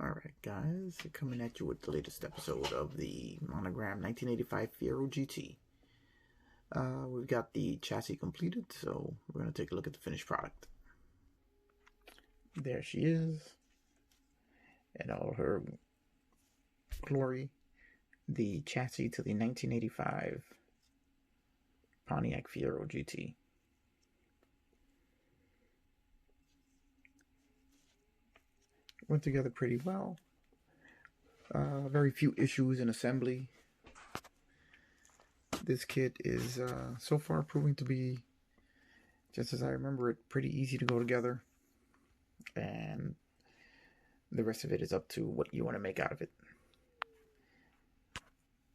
Alright guys, coming at you with the latest episode of the Monogram 1985 Fiero GT. We've got the chassis completed, so we're going to take a look at the finished product. There she is, in all her glory, the chassis to the 1985 Pontiac Fiero GT. Went together pretty well. Very few issues in assembly. This kit is so far proving to be, just as I remember it, pretty easy to go together. And the rest of it is up to what you want to make out of it.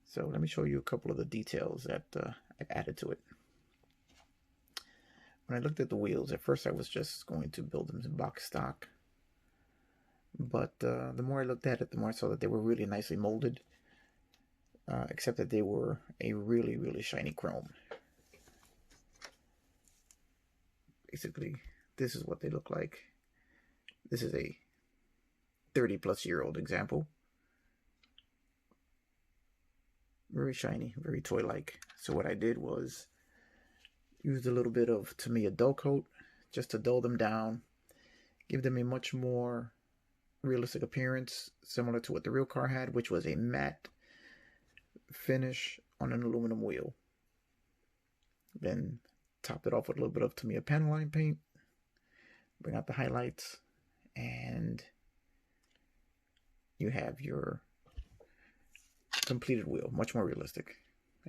So let me show you a couple of the details that I've added to it. When I looked at the wheels, at first I was just going to build them in box stock. But the more I looked at it, the more I saw that they were really nicely molded. Except that they were a really, really shiny chrome. Basically, this is what they look like. This is a 30-plus-year-old example. Very shiny, very toy-like. So what I did was used a little bit of Tamiya dull coat just to dull them down, give them a much more realistic appearance, similar to what the real car had, which was a matte finish on an aluminum wheel. Then topped it off with a little bit of Tamiya panel line paint, bring out the highlights, and you have your completed wheel, much more realistic.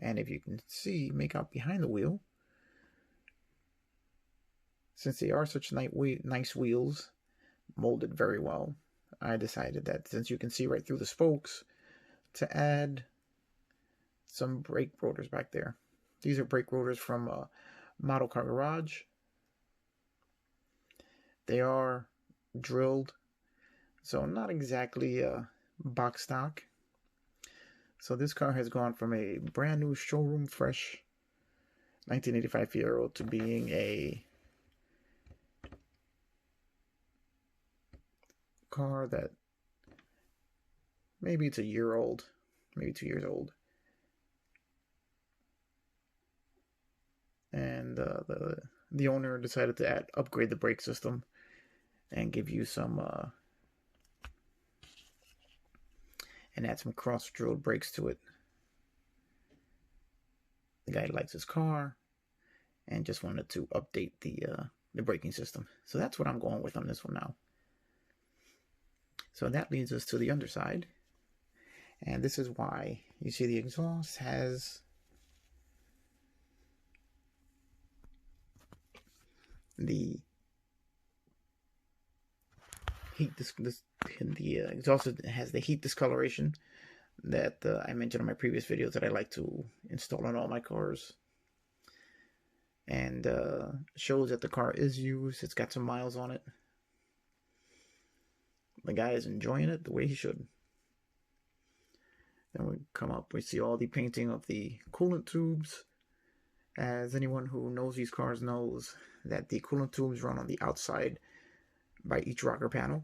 And if you can see, make out behind the wheel, since they are such nice wheels, molded very well, I decided that since you can see right through the spokes, to add some brake rotors back there. These are brake rotors from Model Car Garage. They are drilled, so not exactly box stock. So this car has gone from a brand new showroom fresh 1985 Fiero to being a car that maybe it's a year old, maybe 2 years old. And the owner decided to upgrade the brake system and give you some and add some cross-drilled brakes to it. The guy likes his car and just wanted to update the braking system. So that's what I'm going with on this one now. So that leads us to the underside. And this is why you see the exhaust has the heat. The exhaust has the heat discoloration that I mentioned in my previous videos that I like to install on all my cars. And shows that the car is used. It's got some miles on it. The guy is enjoying it the way he should. Then we come up, we see all the painting of the coolant tubes. As anyone who knows these cars knows that the coolant tubes run on the outside by each rocker panel.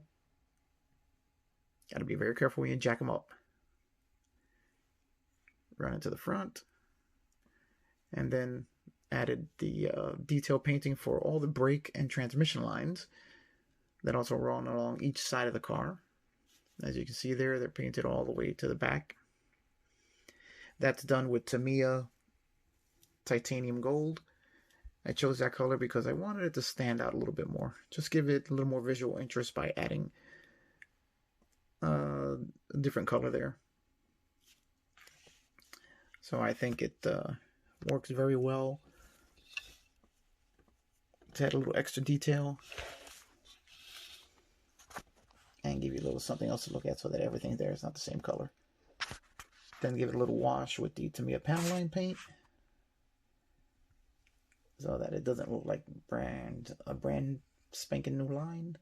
Got to be very careful when you jack them up. Run into the front. And then added the detail painting for all the brake and transmission lines that also run along each side of the car. As you can see there, they're painted all the way to the back. That's done with Tamiya titanium gold. I chose that color because I wanted it to stand out a little bit more. Just give it a little more visual interest by adding a different color there. So I think it works very well to add a little extra detail and give you a little something else to look at so that everything there is not the same color. Then give it a little wash with the Tamiya panel line paint so that it doesn't look like a brand spanking new line.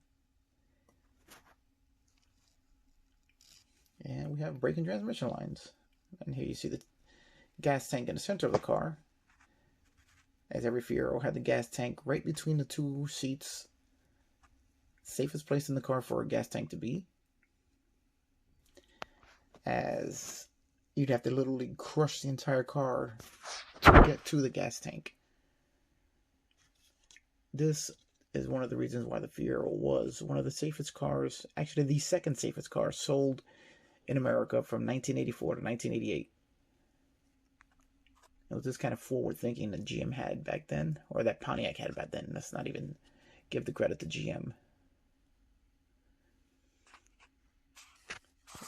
And we have brake and transmission lines. And here you see the gas tank in the center of the car. As every Fiero had the gas tank right between the two seats. Safest place in the car for a gas tank to be. as you'd have to literally crush the entire car to get to the gas tank. This is one of the reasons why the Fiero was one of the safest cars, actually the second safest car sold in America from 1984 to 1988. It was this kind of forward thinking that GM had back then, or that Pontiac had back then. Let's not even give the credit to GM.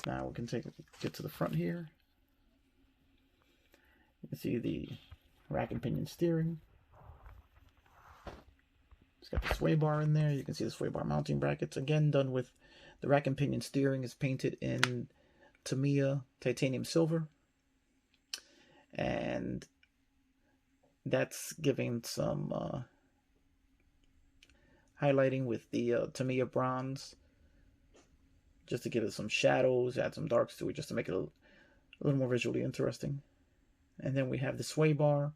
Now we can get to the front here. You can see the rack and pinion steering. It's got the sway bar in there. You can see the sway bar mounting brackets. Again, done with the rack and pinion steering is painted in Tamiya titanium silver. And that's giving some highlighting with the Tamiya bronze, just to give it some shadows, add some darks to it, just to make it a little more visually interesting. And then we have the sway bar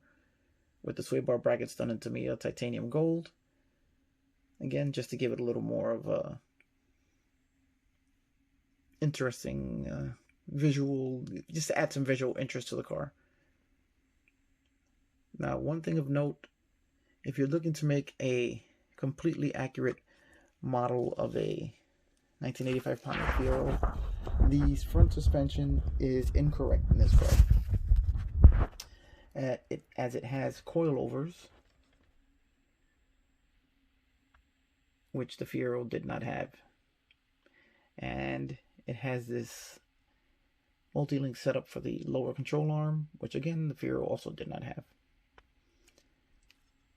with the sway bar brackets done in Tamiya titanium gold. Again, just to give it a little more of a interesting visual, just to add some visual interest to the car. Now, one thing of note, if you're looking to make a completely accurate model of a 1985 Pontiac Fiero, the front suspension is incorrect in this car. As it has coilovers, which the Fiero did not have. And it has this multi-link setup for the lower control arm, which again the Fiero also did not have.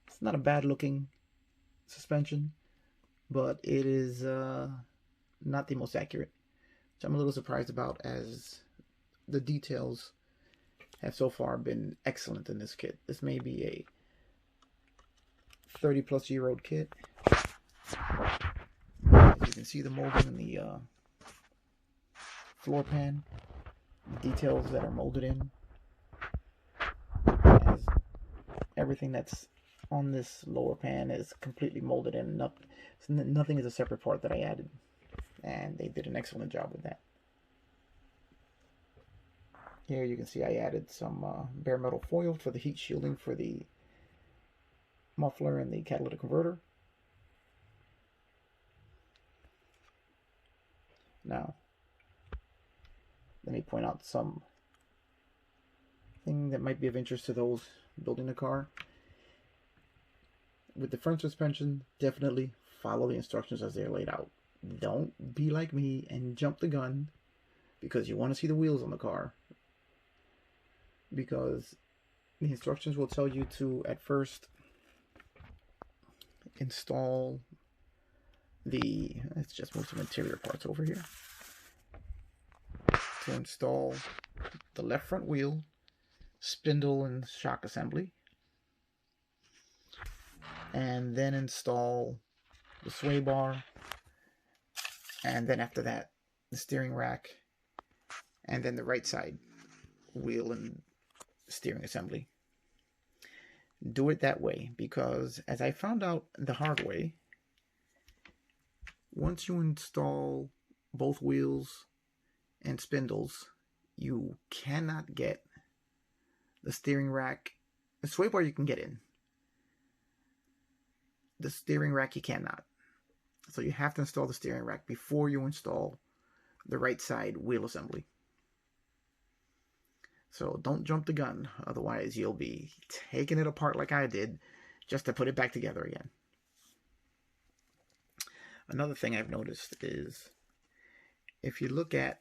It's not a bad looking suspension, but it is not the most accurate, which I'm a little surprised about, as the details have so far been excellent in this kit. This may be a 30-plus-year-old kit. You can see the molding in the floor pan, the details that are molded in. As everything that's on this lower pan is completely molded in. Nothing is a separate part that I added, and they did an excellent job with that. Here you can see I added some bare metal foil for the heat shielding for the muffler and the catalytic converter. Now, let me point out some thing that might be of interest to those building a car. With the front suspension, definitely follow the instructions as they're laid out. Don't be like me and jump the gun because you want to see the wheels on the car. Because the instructions will tell you to, at first, install let's just move some interior parts over here. To install the left front wheel, spindle and shock assembly. And then install the sway bar. And then after that, the steering rack. And then the right side wheel and steering assembly. Do it that way, because as I found out the hard way, once you install both wheels and spindles, you cannot get the steering rack. The sway bar you can get in. The steering rack you cannot. So you have to install the steering rack before you install the right side wheel assembly. So don't jump the gun, otherwise you'll be taking it apart like I did just to put it back together again. Another thing I've noticed is, if you look at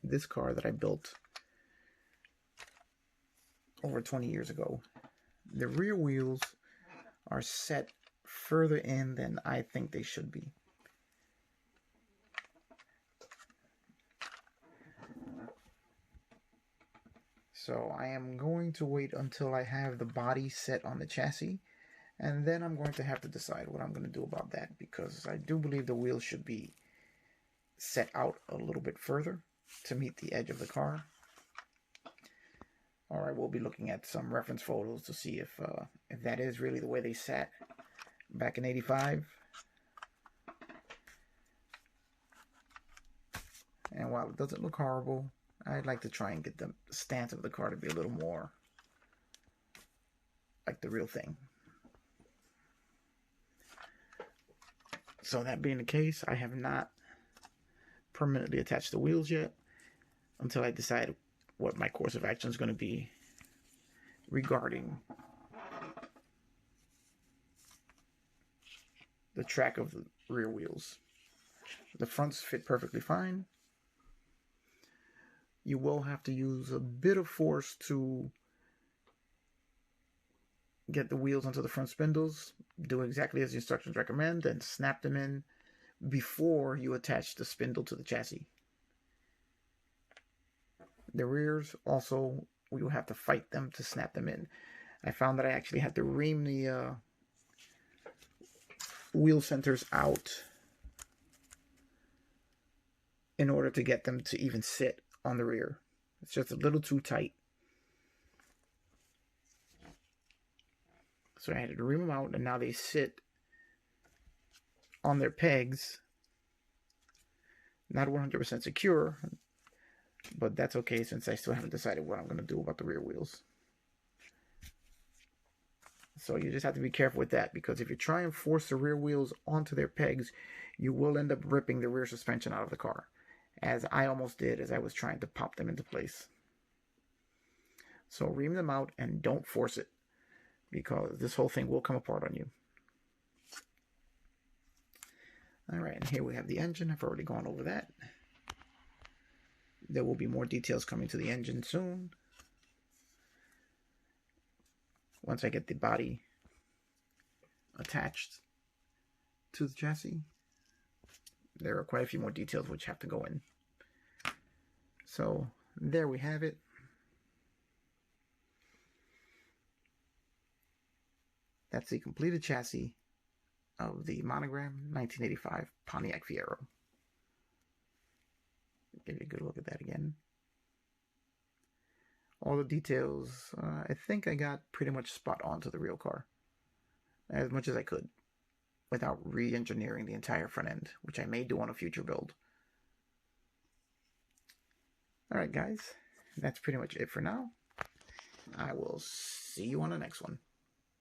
this car that I built over 20 years ago, the rear wheels are set further in than I think they should be. So I am going to wait until I have the body set on the chassis, and then I'm going to have to decide what I'm going to do about that, because I do believe the wheels should be set out a little bit further to meet the edge of the car. Or I will be looking at some reference photos to see if that is really the way they sat back in '85. And while it doesn't look horrible, I'd like to try and get the stance of the car to be a little more like the real thing. So that being the case, I have not permanently attached the wheels yet until I decide what my course of action is going to be regarding the track of the rear wheels. The fronts fit perfectly fine. You will have to use a bit of force to get the wheels onto the front spindles. Do exactly as the instructions recommend and snap them in before you attach the spindle to the chassis. The rears also, we will have to fight them to snap them in. I found that I actually had to ream the wheel centers out in order to get them to even sit on the rear. It's just a little too tight. So I had to ream them out, and now they sit on their pegs. Not 100% secure, but that's okay since I still haven't decided what I'm going to do about the rear wheels. So you just have to be careful with that, because if you try and force the rear wheels onto their pegs, you will end up ripping the rear suspension out of the car, as I almost did as I was trying to pop them into place. So ream them out and don't force it, because this whole thing will come apart on you. Alright, and here we have the engine. I've already gone over that. There will be more details coming to the engine soon, once I get the body attached to the chassis. There are quite a few more details which have to go in. So there we have it. That's the completed chassis of the Monogram 1985 Pontiac Fiero. Give you a good look at that again. All the details, I think I got pretty much spot on to the real car, as much as I could, without re-engineering the entire front end, which I may do on a future build. Alright guys, that's pretty much it for now. I will see you on the next one.